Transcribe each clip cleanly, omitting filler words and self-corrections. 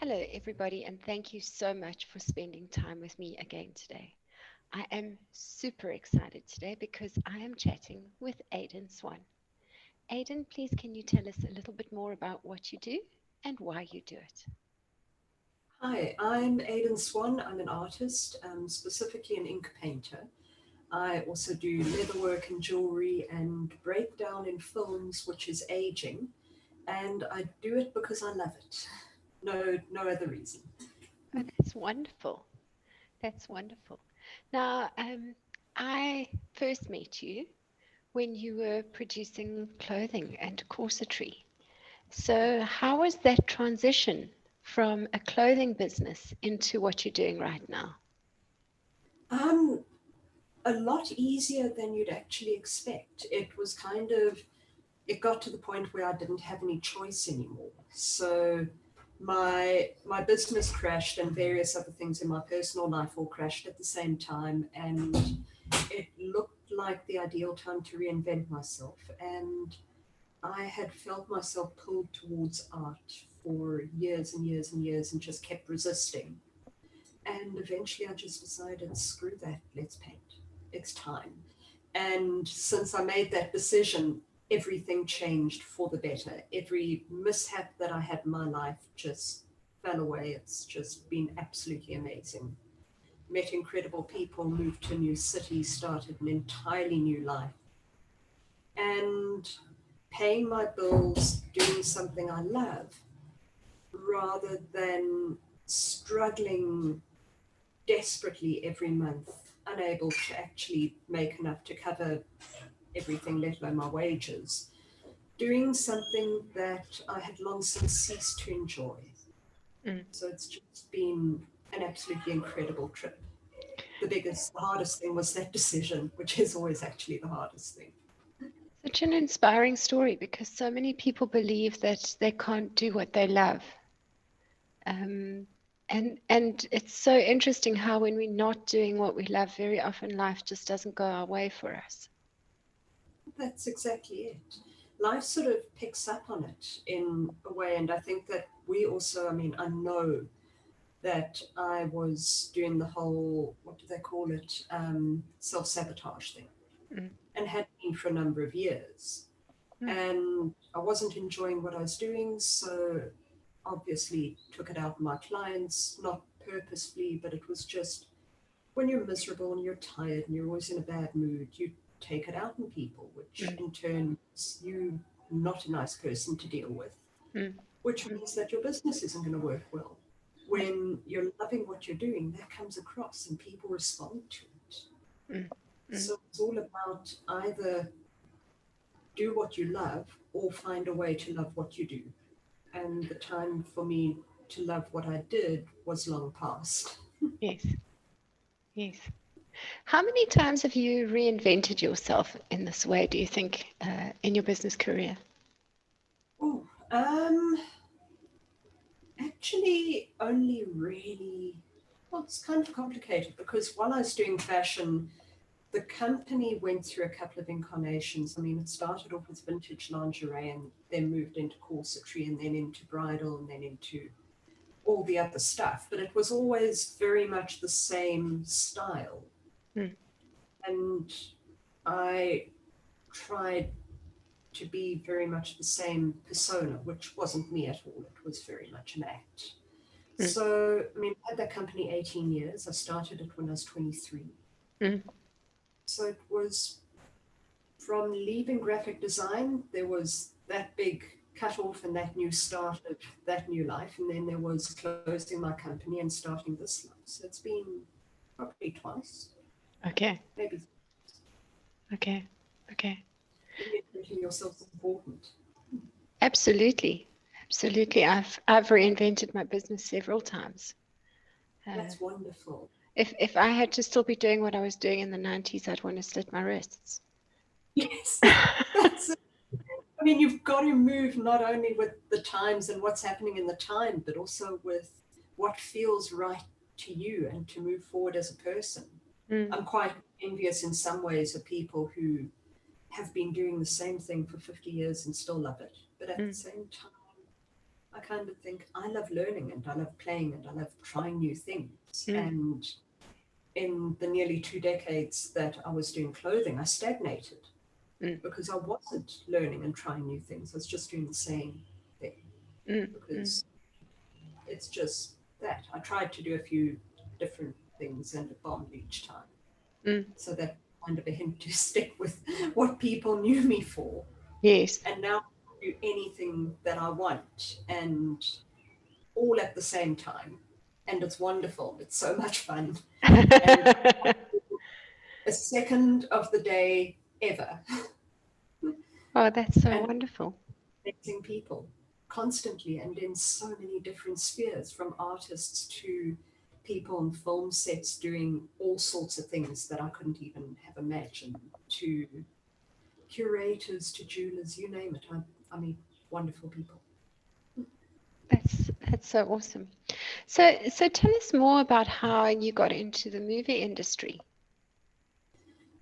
Hello, everybody, and thank you so much for spending time with me again today. I am super excited today because I am chatting with Æiden Swan. Æiden, please can you tell us a little bit more about what you do and why you do it? Hi, I'm Æiden Swan. I'm an artist, specifically an ink painter. I also do leatherwork and jewelry and breakdown in films, which is aging. And I do it because I love it. No other reason. Oh, that's wonderful. That's wonderful. Now, I first met you when you were producing clothing and corsetry. So, how was that transition from a clothing business into what you're doing right now? Um, a lot easier than you'd actually expect. It got to the point where I didn't have any choice anymore. So my business crashed and various other things in my personal life all crashed at the same time, and it looked like the ideal time to reinvent myself. And I had felt myself pulled towards art for years and years and years and just kept resisting. And eventually I just decided, screw that, let's paint. It's time. And since I made that decision, everything changed for the better. Every mishap that I had in my life just fell away. It's just been absolutely amazing. Met incredible people, moved to a new city, started an entirely new life. And paying my bills, doing something I love, rather than struggling desperately every month, unable to actually make enough to cover everything, let alone my wages, doing something that I had long since ceased to enjoy. Mm. So it's just been an absolutely incredible trip. The hardest thing was that decision, which is always actually the hardest thing. Such an inspiring story because so many people believe that they can't do what they love. Um, and it's so interesting how when we're not doing what we love, very often life just doesn't go our way for us. That's exactly it. Life sort of picks up on it in a way, and I think that we also, I mean, I know that I was doing the whole, what do they call it, self-sabotage thing, Mm, and had been for a number of years. mm, And I wasn't enjoying what I was doing, so obviously took it out on my clients, not purposefully, but it was just when you're miserable and you're tired and you're always in a bad mood, you take it out on people, which mm, in turn is you not a nice person to deal with, mm, which mm, means that your business isn't going to work well. mm, When you're loving what you're doing, that comes across and people respond to it. mm, mm. So it's all about either do what you love or find a way to love what you do. And the time for me to love what I did was long past. Yes, yes. How many times have you reinvented yourself in this way, do you think, in your business career? Oh, actually, only really, well, it's kind of complicated because while I was doing fashion, the company went through a couple of incarnations. I mean, it started off with vintage lingerie and then moved into corsetry and then into bridal and then into all the other stuff. But it was always very much the same style. Mm, And I tried to be very much the same persona, which wasn't me at all. It was very much an act. mm, So, I mean, I had that company 18 years. I started it when I was 23. mm, So it was from leaving graphic design, there was that big cut off and that new start of that new life. And then there was closing my company and starting this life. So it's been probably twice, okay, maybe. okay, okay. Reinventing yourself is important. Absolutely, absolutely. I've reinvented my business several times. Uh, That's wonderful. if I had to still be doing what I was doing in the 90s, I'd want to slit my wrists. Yes, that's it. I mean, you've got to move not only with the times and what's happening in the time, but also with what feels right to you and to move forward as a person. Mm, I'm quite envious in some ways of people who have been doing the same thing for 50 years and still love it. But at the mm, same time, I kind of think I love learning and I love playing and I love trying new things. Mm, And in the nearly 2 decades that I was doing clothing, I stagnated mm, because I wasn't learning and trying new things. I was just doing the same thing mm, mm, because it's just that. I tried to do a few different things and it bombed each time. mm. So that kind of a hint to stick with what people knew me for. Yes. And now I do anything that I want and all at the same time. And it's wonderful. It's so much fun. And a second of the day ever. Oh, that's so And wonderful. amazing people constantly and in so many different spheres, from artists to people on film sets doing all sorts of things that I couldn't even have imagined, to curators, to jewelers, you name it. I mean, wonderful people. That's so awesome. So tell us more about how you got into the movie industry.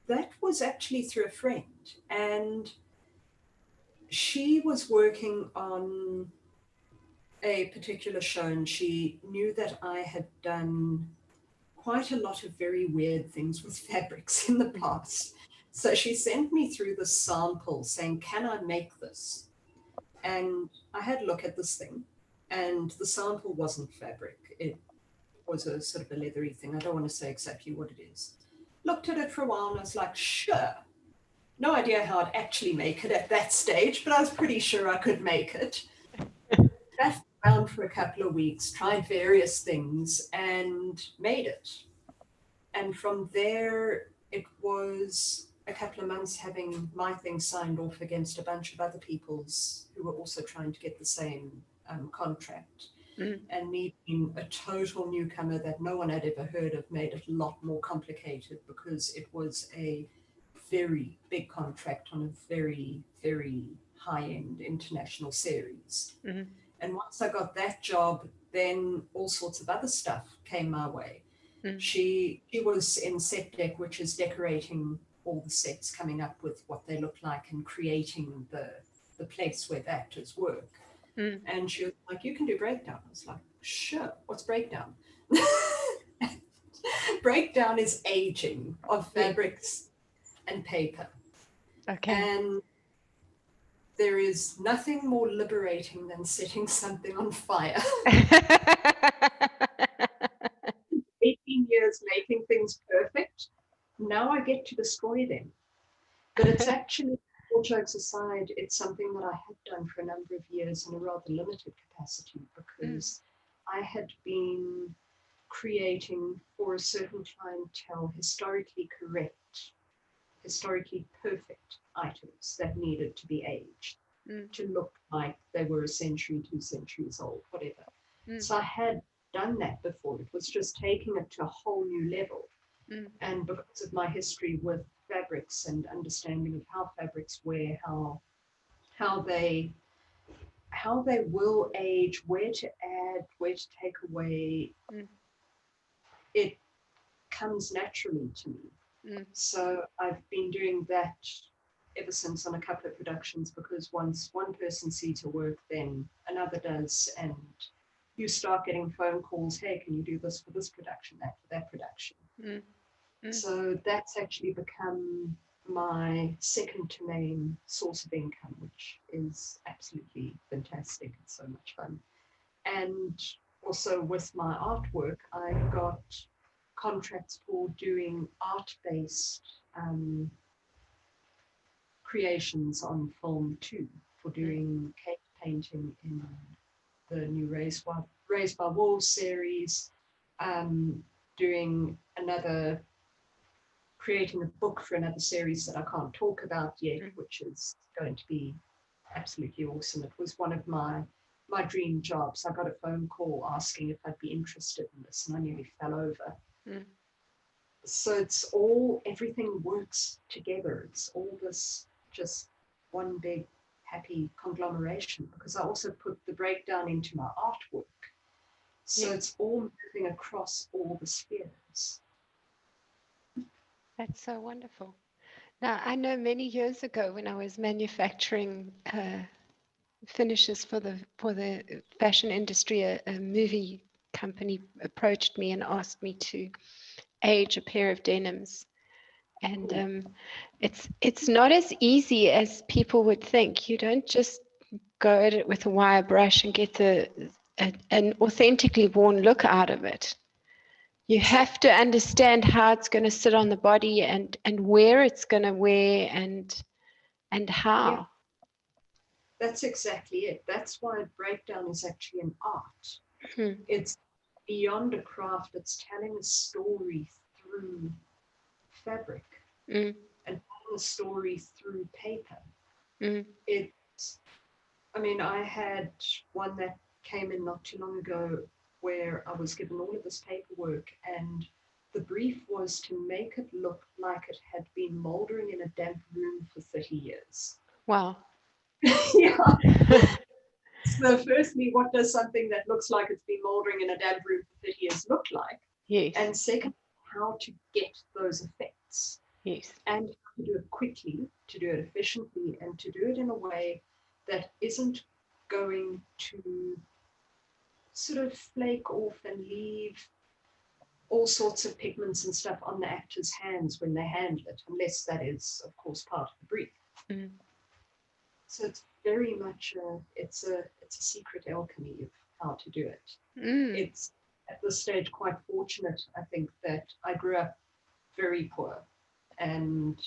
That was actually through a friend, and she was working on a particular show, and she knew that I had done quite a lot of very weird things with fabrics in the past. So she sent me through the sample saying, "Can I make this?" And I had a look at this thing, and the sample wasn't fabric. It was a sort of a leathery thing. I don't want to say exactly what it is. Looked at it for a while and I was like, sure. No idea how I'd actually make it at that stage, but I was pretty sure I could make it. Faffed around for a couple of weeks, tried various things, and made it. And from there, it was a couple of months having my thing signed off against a bunch of other people's who were also trying to get the same contract. Mm, And me being a total newcomer that no one had ever heard of made it a lot more complicated because it was a very big contract on a very, very high-end international series. mm, And once I got that job, then all sorts of other stuff came my way. mm, She was in set deck, which is decorating all the sets, coming up with what they look like and creating the place where the actors work. mm. And she was like, "You can do breakdown." I was like, "Sure, what's breakdown?" Breakdown is aging of Yeah. fabrics and paper. Okay. And there is nothing more liberating than setting something on fire. 18 years making things perfect. Now I get to destroy them. But it's actually, all jokes aside, it's something that I had done for a number of years in a rather limited capacity Mm, because I had been creating for a certain clientele historically correct, historically perfect items that needed to be aged mm, to look like they were a century, 2 centuries old, whatever. mm, So I had done that before. It was just taking it to a whole new level. mm. And because of my history with fabrics and understanding of how fabrics wear, how they how they will age, where to add, where to take away, Mm, it comes naturally to me. mm, So I've been doing that ever since on a couple of productions because once one person sees her work, then another does, and you start getting phone calls, "Hey, can you do this for this production, that for that production?" mm, mm. So that's actually become my second to main source of income, which is absolutely fantastic. It's so much fun. And also with my artwork, I got contracts for doing art-based creations on film too, for Mm. doing cake painting in the new Raised by Wolves series, um, doing another, creating a book for another series that I can't talk about yet, Mm. which is going to be absolutely awesome. It was one of my dream jobs. I got a phone call asking if I'd be interested in this, and I nearly fell over. Mm. So it's all, everything works together. It's all this just one big happy conglomeration because I also put the breakdown into my artwork. So Yeah, it's all moving across all the spheres. that's so wonderful. Now, I know many years ago when I was manufacturing finishes for the fashion industry, a movie company approached me and asked me to age a pair of denims. And it's not as easy as people would think. You don't just go at it with a wire brush and get an authentically worn look out of it. You have to understand how it's going to sit on the body and where it's going to wear and how. Yeah, that's exactly it. That's why breakdown is actually an art. It's beyond a craft. It's telling a story through fabric and telling a story through paper. It's, I mean, I had one that came in not too long ago where I was given all of this paperwork, and the brief was to make it look like it had been moldering in a damp room for 30 years. Wow. Yeah. So firstly, what does something that looks like it's been moldering in a damp room for 30 years look like? Yes. And second, how to get those effects. Yes. And to do it quickly, to do it efficiently, and to do it in a way that isn't going to sort of flake off and leave all sorts of pigments and stuff on the actor's hands when they handle it, unless that is, of course, part of the brief. So it's very much it's a secret alchemy of how to do it. It's at this stage quite fortunate, I think, that I grew up very poor, and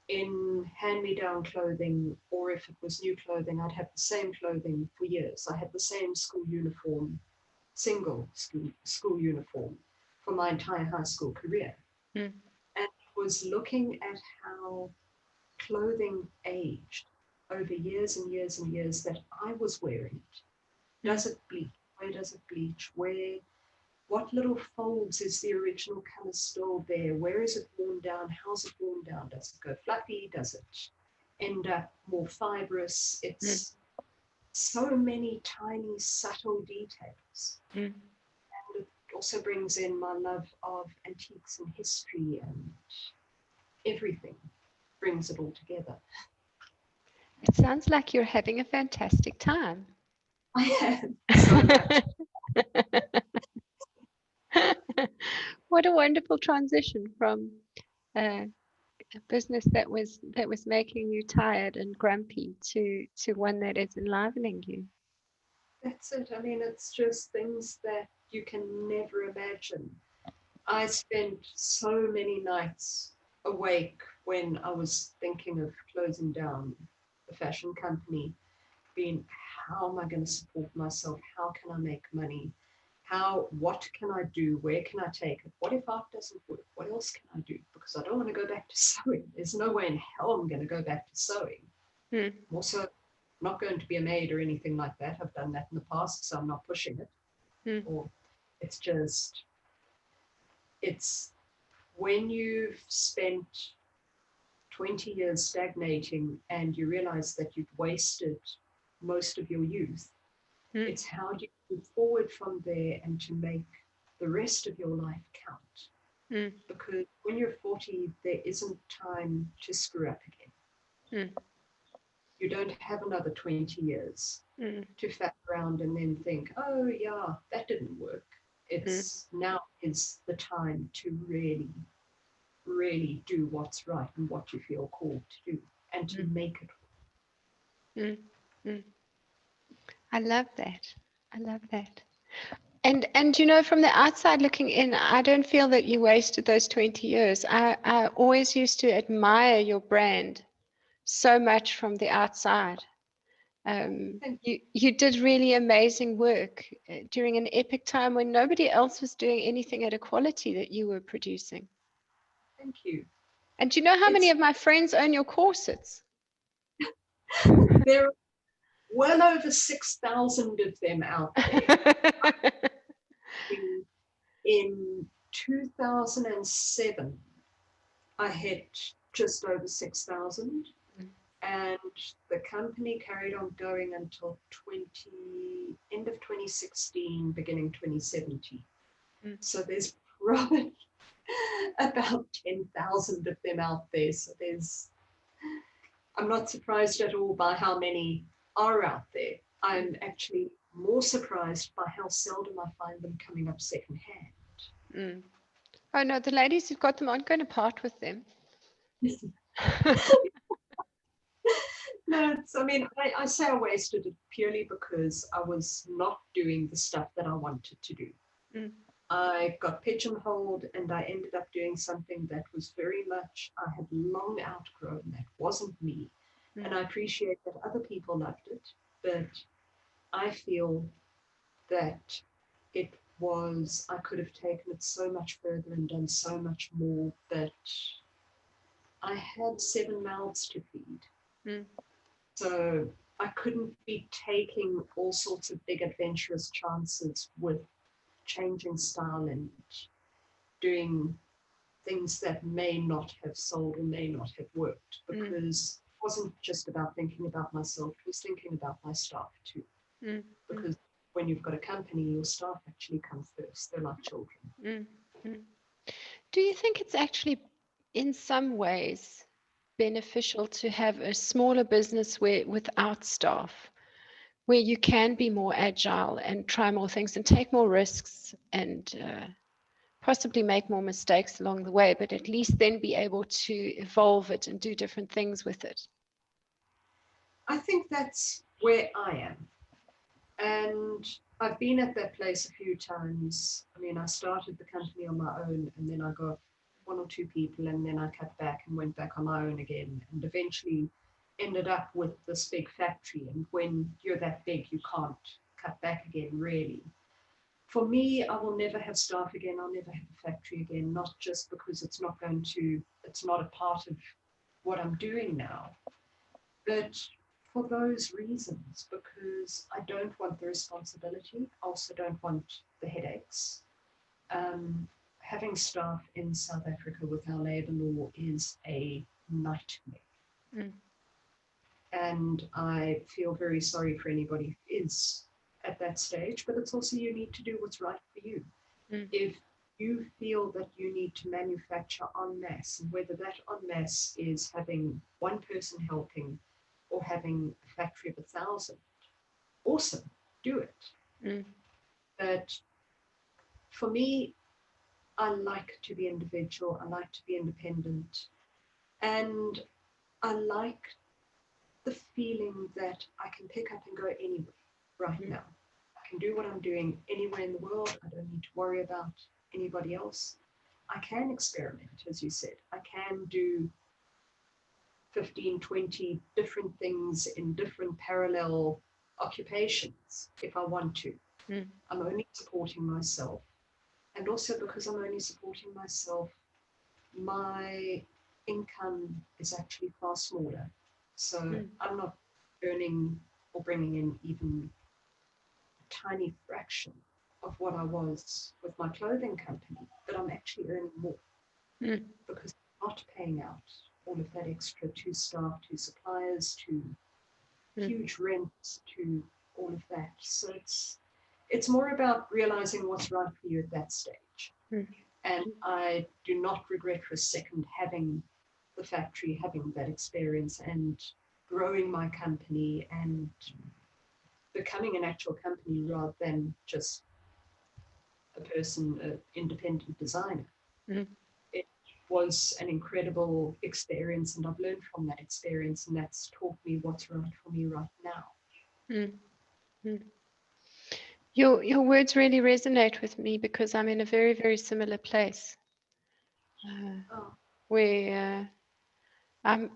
in hand-me-down clothing, or if it was new clothing, I'd have the same clothing for years. I had the same school uniform, single school uniform for my entire high school career. And it was looking at how clothing aged over years and years and years that I was wearing it. Does it bleach? Where does it bleach? What little folds is the original color still there? Where is it worn down? How's it worn down? Does it go fluffy? Does it end up more fibrous? It's so many tiny, subtle details. And it also brings in my love of antiques and history, and everything brings it all together. It sounds like you're having a fantastic time. I am so much. What a wonderful transition from a business that was making you tired and grumpy to one that is enlivening you. That's it. I mean, it's just things that you can never imagine. I spent so many nights awake when I was thinking of closing down the fashion company, being, how am I going to support myself? How can I make money? What can I do? Where can I take it? What if art doesn't work? What else can I do? Because I don't want to go back to sewing. There's no way in hell I'm going to go back to sewing. I'm also not going to be a maid or anything like that. I've done that in the past, so I'm not pushing it. Or it's just, it's when you've spent 20 years stagnating and you realize that you've wasted most of your youth, it's how do you move forward from there and to make the rest of your life count. Because when you're 40, there isn't time to screw up again. You don't have another 20 years to faff around and then think, oh yeah, that didn't work. It's now is the time to really, really do what's right and what you feel called to do, and to make it work. I love that. I love that. And you know, from the outside looking in, I don't feel that you wasted those 20 years. I always used to admire your brand so much from the outside. You did really amazing work during an epic time when nobody else was doing anything at a quality that you were producing. Thank you. And do you know how many of my friends own your corsets? There are well over 6,000 of them out there. In 2007, I hit just over 6,000. And the company carried on going until end of 2016, beginning 2017. So there's probably about 10,000 of them out there. So I'm not surprised at all by how many are out there, I'm actually more surprised by how seldom I find them coming up secondhand. Mm. Oh no, the ladies who've got them aren't going to part with them. No, I mean, I say I wasted it purely because I was not doing the stuff that I wanted to do. Mm. I got pigeonholed and I ended up doing something that was very much, I had long outgrown. That wasn't me. And I appreciate that other people loved it, but I feel that I could have taken it so much further and done so much more, but I had 7 mouths to feed. Mm. So I couldn't be taking all sorts of big adventurous chances with changing style and doing things that may not have sold or may not have worked, because it wasn't just about thinking about myself, it was thinking about my staff too. Because when you've got a company, your staff actually come first. They're like children. Do you think it's actually in some ways beneficial to have a smaller business without staff, where you can be more agile and try more things and take more risks and possibly make more mistakes along the way, but at least then be able to evolve it and do different things with it? I think that's where I am. And I've been at that place a few times. I mean, I started the company on my own, and then I got 1 or 2 people, and then I cut back and went back on my own again, and eventually ended up with this big factory. And when you're that big, you can't cut back again, really. For me, I will never have staff again. I'll never have a factory again, not just because it's not a part of what I'm doing now, but for those reasons, because I don't want the responsibility. I also don't want the headaches. Having staff in South Africa with our labour law is a nightmare. And I feel very sorry for anybody who is at that stage, but it's also, you need to do what's right for you. If you feel that you need to manufacture en masse, and whether that en masse is having one person helping or having a factory of 1,000, awesome, do it. But for me, I like to be individual, I like to be independent, and I like the feeling that I can pick up and go anywhere right now. I can do what I'm doing anywhere in the world. I don't need to worry about anybody else. I can experiment, as you said. I can do 15, 20 different things in different parallel occupations if I want to. I'm only supporting myself. And also, because I'm only supporting myself, my income is actually far smaller. So I'm not earning or bringing in even a tiny fraction of what I was with my clothing company, but I'm actually earning more because I'm not paying out all of that extra to staff, to suppliers, to huge rents, to all of that. So it's more about realizing what's right for you at that stage. And I do not regret for a second having the factory, having that experience and growing my company and becoming an actual company rather than just a person, an independent designer. It was an incredible experience, and I've learned from that experience, and that's taught me what's right for me right now. Your words really resonate with me because I'm in a very, very similar place where I'm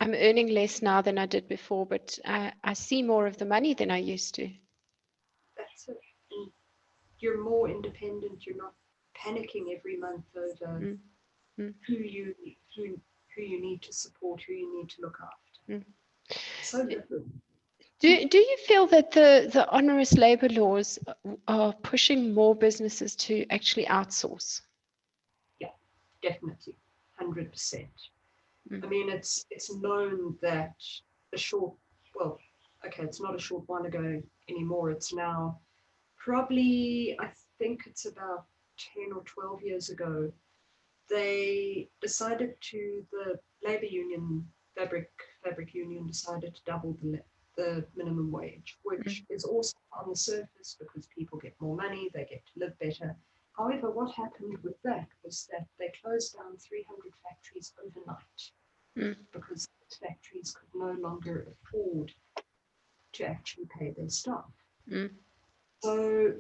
earning less now than I did before, but I see more of the money than I used to. That's it. And you're more independent. You're not panicking every month over who you need to support, who you need to look after. So different. Do you feel that the onerous labor laws are pushing more businesses to actually outsource? Yeah, definitely, 100%. I mean, it's known that it's not a short while ago anymore. It's now probably, I think it's about 10 or 12 years ago, they decided the labor union, fabric union decided to double the the minimum wage, which is awesome on the surface because people get more money, they get to live better. However, what happened with that was that they closed down 300 factories overnight because factories could no longer afford to actually pay their staff. So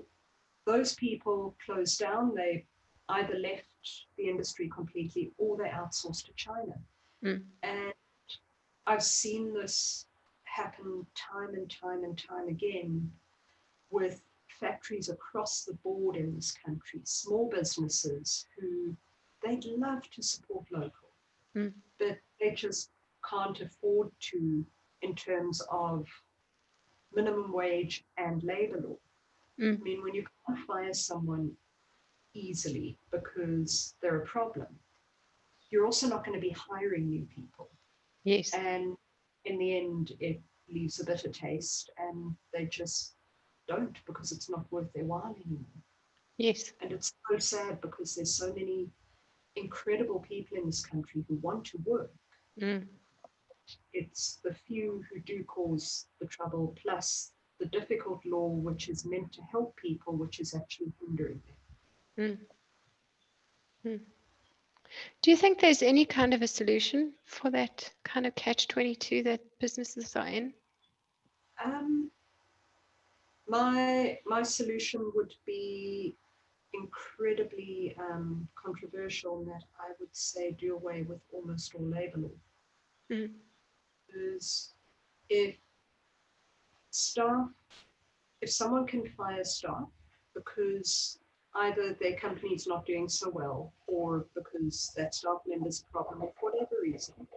those people closed down. They either left the industry completely or they outsourced to China. And I've seen this happen time and time and time again with factories across the board in this country, small businesses who they'd love to support local, but they just can't afford to in terms of minimum wage and labor law. I mean, when you can't fire someone easily because they're a problem, you're also not going to be hiring new people. Yes. And in the end, it leaves a bitter taste, and they just don't because it's not worth their while anymore. Yes. And it's so sad because there's so many incredible people in this country who want to work. It's the few who do cause the trouble, plus the difficult law, which is meant to help people, which is actually hindering them. Do you think there's any kind of a solution for that kind of catch-22 that businesses are in? My solution would be incredibly controversial in that I would say do away with almost all labor law. Because if someone can fire staff because either their company is not doing so well or because that staff member is a problem or for whatever reason,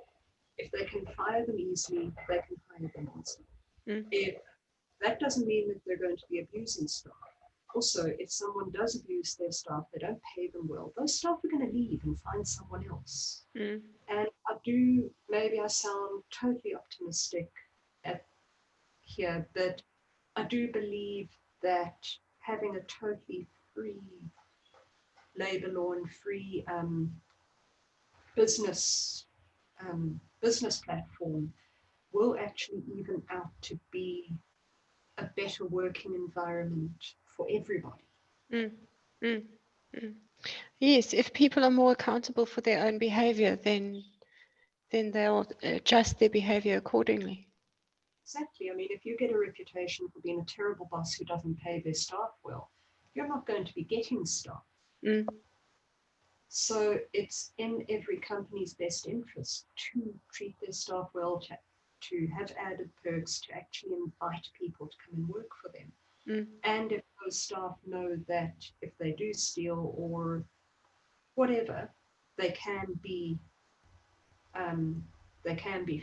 if they can fire them easily, they can hire them easily. If that doesn't mean that they're going to be abusing staff. Also, if someone does abuse their staff, they don't pay them well, those staff are going to leave and find someone else. And maybe I sound totally optimistic here, but I do believe that having a totally free labor law and free business platform will actually even out to be a better working environment for everybody. Yes, if people are more accountable for their own behavior, then they'll adjust their behavior accordingly. Exactly. I mean, if you get a reputation for being a terrible boss who doesn't pay their staff well, you're not going to be getting staff. So it's in every company's best interest to treat their staff well, to have added perks, to actually invite people to come and work for them. And if those staff know that if they do steal or whatever, they can be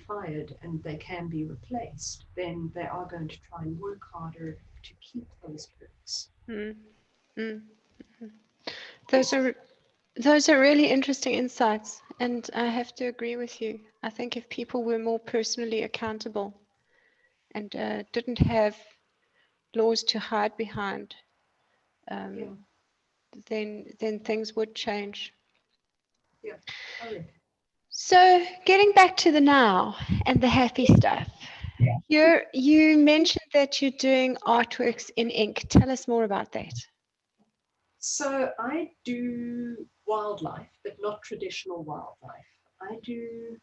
fired and they can be replaced, then they are going to try and work harder to keep those perks. Those are really interesting insights, and I have to agree with you. I think if people were more personally accountable and didn't have laws to hide behind, then things would change. Yeah. So getting back to the now and the happy stuff. You mentioned that you're doing artworks in ink. Tell us more about that. So I do wildlife, but not traditional wildlife. I do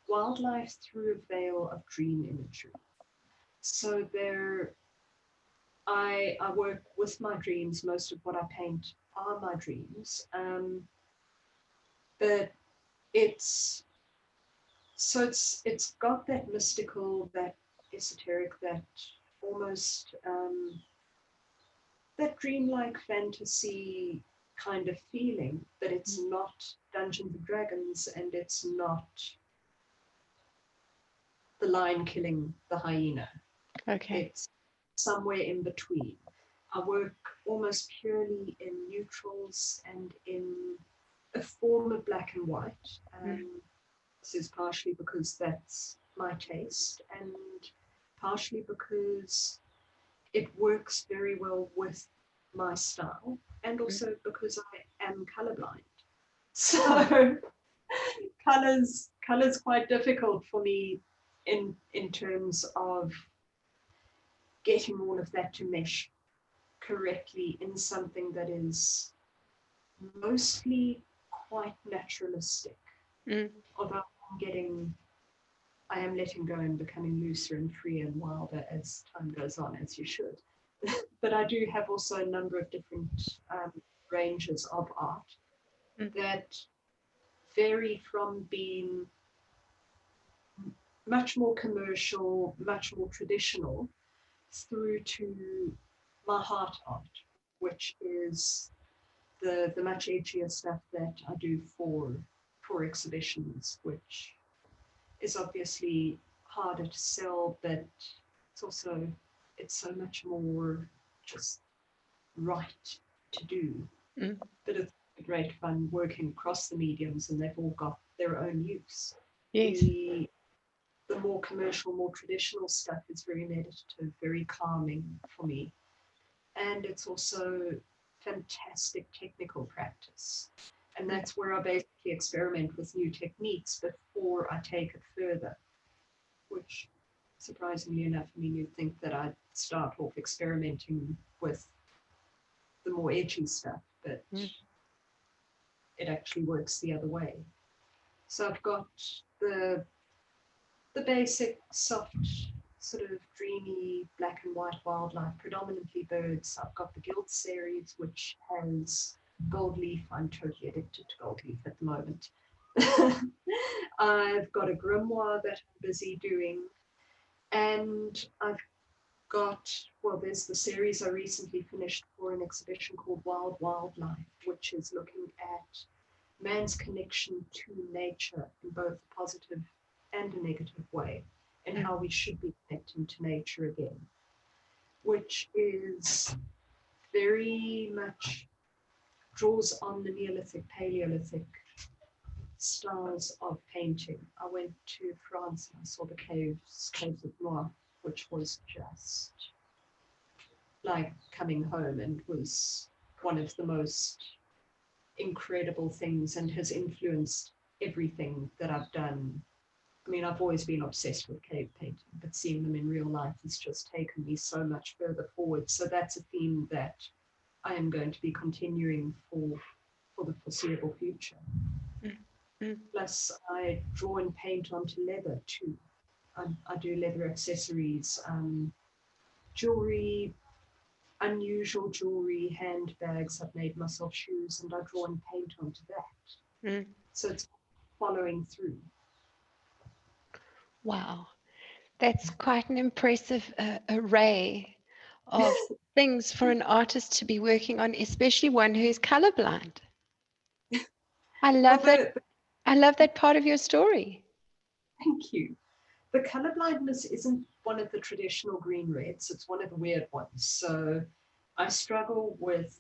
wildlife through a veil of dream imagery. So I work with my dreams. Most of what I paint are my dreams. But it's got that mystical, that esoteric, that almost that dreamlike fantasy kind of feeling, but it's not Dungeons and Dragons and it's not the lion killing the hyena. Okay. It's somewhere in between. I work almost purely in neutrals and in a form of black and white. This is partially because that's my taste and partially because it works very well with my style and also because I am colorblind. So color's quite difficult for me in terms of getting all of that to mesh correctly in something that is mostly quite naturalistic. Although I am letting go and becoming looser and freer and wilder as time goes on, as you should. But I do have also a number of different ranges of art that vary from being much more commercial, much more traditional, through to my heart art, which is the much edgier stuff that I do for exhibitions, which is obviously harder to sell, but it's so much more just right to do. But it's great fun working across the mediums, and they've all got their own use. Yes. The more commercial, more traditional stuff is very meditative, very calming for me. And it's also fantastic technical practice. And that's where I basically experiment with new techniques before I take it further, which surprisingly enough, I mean, you'd think that I'd start off experimenting with the more edgy stuff, but it actually works the other way. So I've got the basic soft, sort of dreamy black and white wildlife, predominantly birds. I've got the Guild series, which has gold leaf. I'm totally addicted to gold leaf at the moment. I've got a grimoire that I'm busy doing, and I've got, well, there's the series I recently finished for an exhibition called Wild Wildlife, which is looking at man's connection to nature in both a positive and a negative way, and how we should be connecting to nature again, which is very much draws on the Neolithic, Paleolithic styles of painting. I went to France and I saw the caves of Youre, which was just like coming home, and was one of the most incredible things, and has influenced everything that I've done. I mean, I've always been obsessed with cave painting, but seeing them in real life has just taken me so much further forward. So that's a theme that I am going to be continuing for the foreseeable future. Plus, I draw and paint onto leather too. I do leather accessories, jewelry, unusual jewelry, handbags. I've made myself shoes, and I draw and paint onto that. So it's following through. Wow, that's quite an impressive array of things for an artist to be working on, especially one who's colorblind. I love that. I love that part of your story. Thank you. The colorblindness isn't one of the traditional green reds. It's one of the weird ones. So I struggle with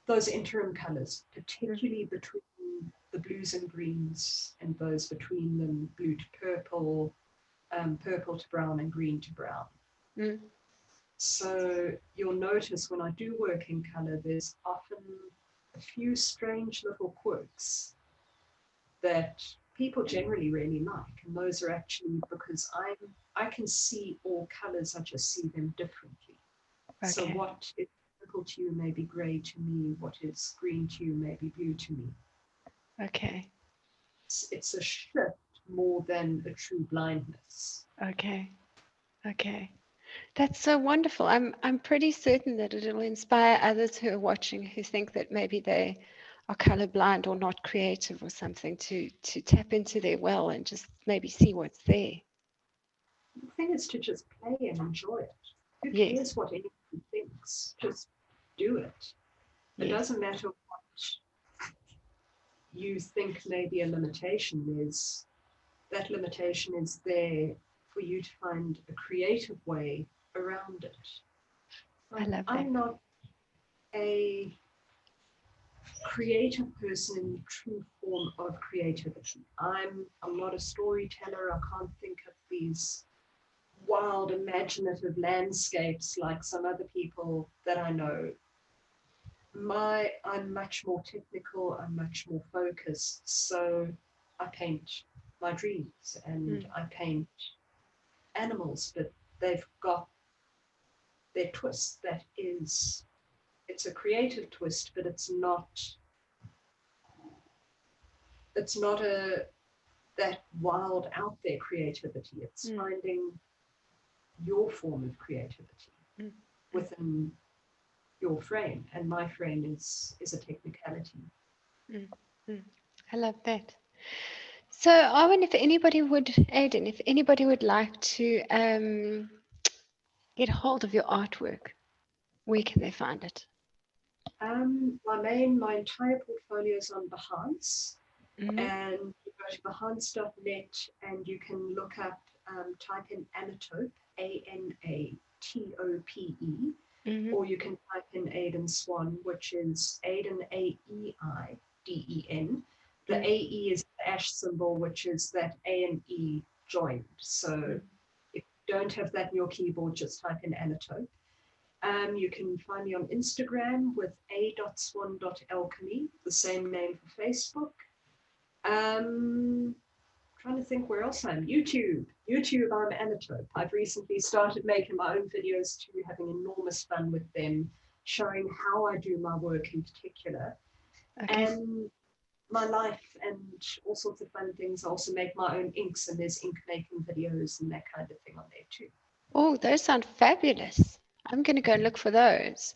those interim colors, particularly between the blues and greens, and those between them, blue to purple, purple to brown, and green to brown. So you'll notice when I do work in color, there's often a few strange little quirks that people generally really like, and those are actually because I can see all colors, I just see them differently. Okay. So what is purple to you may be gray to me, what is green to you may be blue to me. Okay. It's a shift more than a true blindness. Okay. That's so wonderful. I'm pretty certain that it'll inspire others who are watching, who think that maybe they are colorblind or not creative or something, to tap into their well and just maybe see what's there. The thing is to just play and enjoy it. Who cares what anyone thinks? Just do it. It doesn't matter what you think maybe a limitation is. That limitation is there for you to find a creative way around it. I love that. I'm not a creative person in the true form of creativity. I'm not a storyteller. I can't think of these wild imaginative landscapes like some other people that I know. I'm much more technical, I'm much more focused, so I paint my dreams, and I paint animals, but they've got their twist that is, it's a creative twist, but it's not that wild out there creativity. It's finding your form of creativity within your frame, and my frame is a technicality. I love that. So I wonder if anybody would, Aeiden, if anybody would like to get hold of your artwork, where can they find it? My entire portfolio is on Behance, and you go to behance.net and you can look up, type in Anatope, Anatope, or you can type in Æiden Swan, which is Æiden, Aeiden. The AE is the ash symbol, which is that A and E joined. So if you don't have that in your keyboard, just type in Anatope. You can find me on Instagram with a.swan.alchemy, the same name for Facebook. Trying to think where else I'm. YouTube, I'm Anatope. I've recently started making my own videos too, having enormous fun with them, showing how I do my work in particular. Okay. And my life and all sorts of fun things. I also make my own inks, and there's ink making videos and that kind of thing on there too. Oh, those sound fabulous. I'm going to go look for those.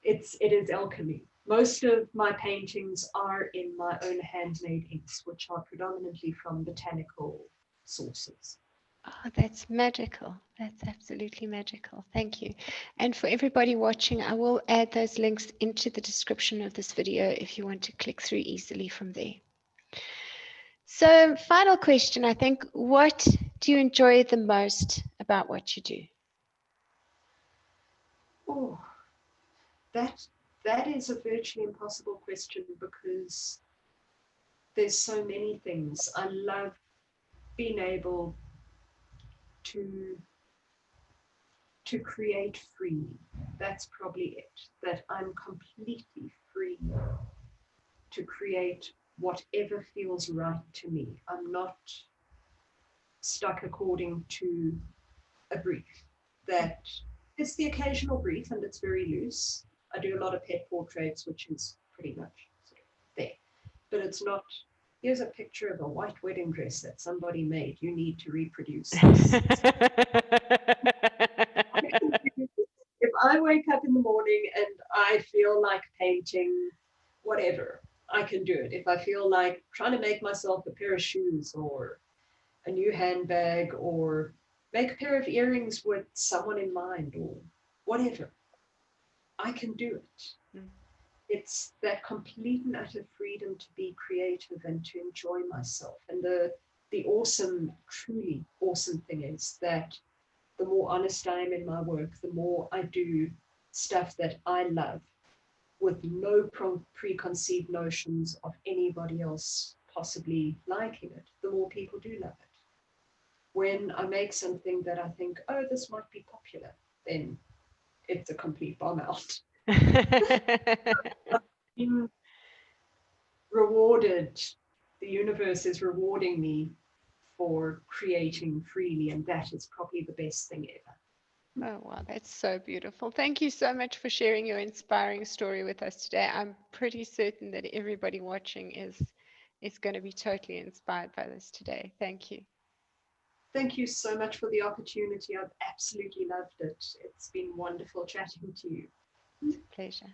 It is alchemy. Most of my paintings are in my own handmade inks, which are predominantly from botanical sources. Oh, that's magical. That's absolutely magical. Thank you. And for everybody watching, I will add those links into the description of this video if you want to click through easily from there. So, final question, I think, what do you enjoy the most about what you do? Oh, that is a virtually impossible question because there's so many things. I love being able to create freely. That's probably it. That I'm completely free to create whatever feels right to me. I'm not stuck according to a brief. That is the occasional brief, and it's very loose. I do a lot of pet portraits, which is pretty much sort of there. But it's not, here's a picture of a white wedding dress that somebody made. You need to reproduce this. If I wake up in the morning and I feel like painting whatever, I can do it. If I feel like trying to make myself a pair of shoes or a new handbag or make a pair of earrings with someone in mind or whatever, I can do it. It's that complete and utter freedom to be creative and to enjoy myself. And the awesome, truly awesome thing is that the more honest I am in my work, the more I do stuff that I love with no preconceived notions of anybody else possibly liking it, the more people do love it. When I make something that I think, oh, this might be popular, then it's a complete bomb out. I've been rewarded, the universe is rewarding me for creating freely, and that is probably the best thing ever. Oh, wow, that's so beautiful. Thank you so much for sharing your inspiring story with us today. I'm pretty certain that everybody watching is going to be totally inspired by this today. Thank you. Thank you so much for the opportunity. I've absolutely loved it. It's been wonderful chatting to you. Pleasure.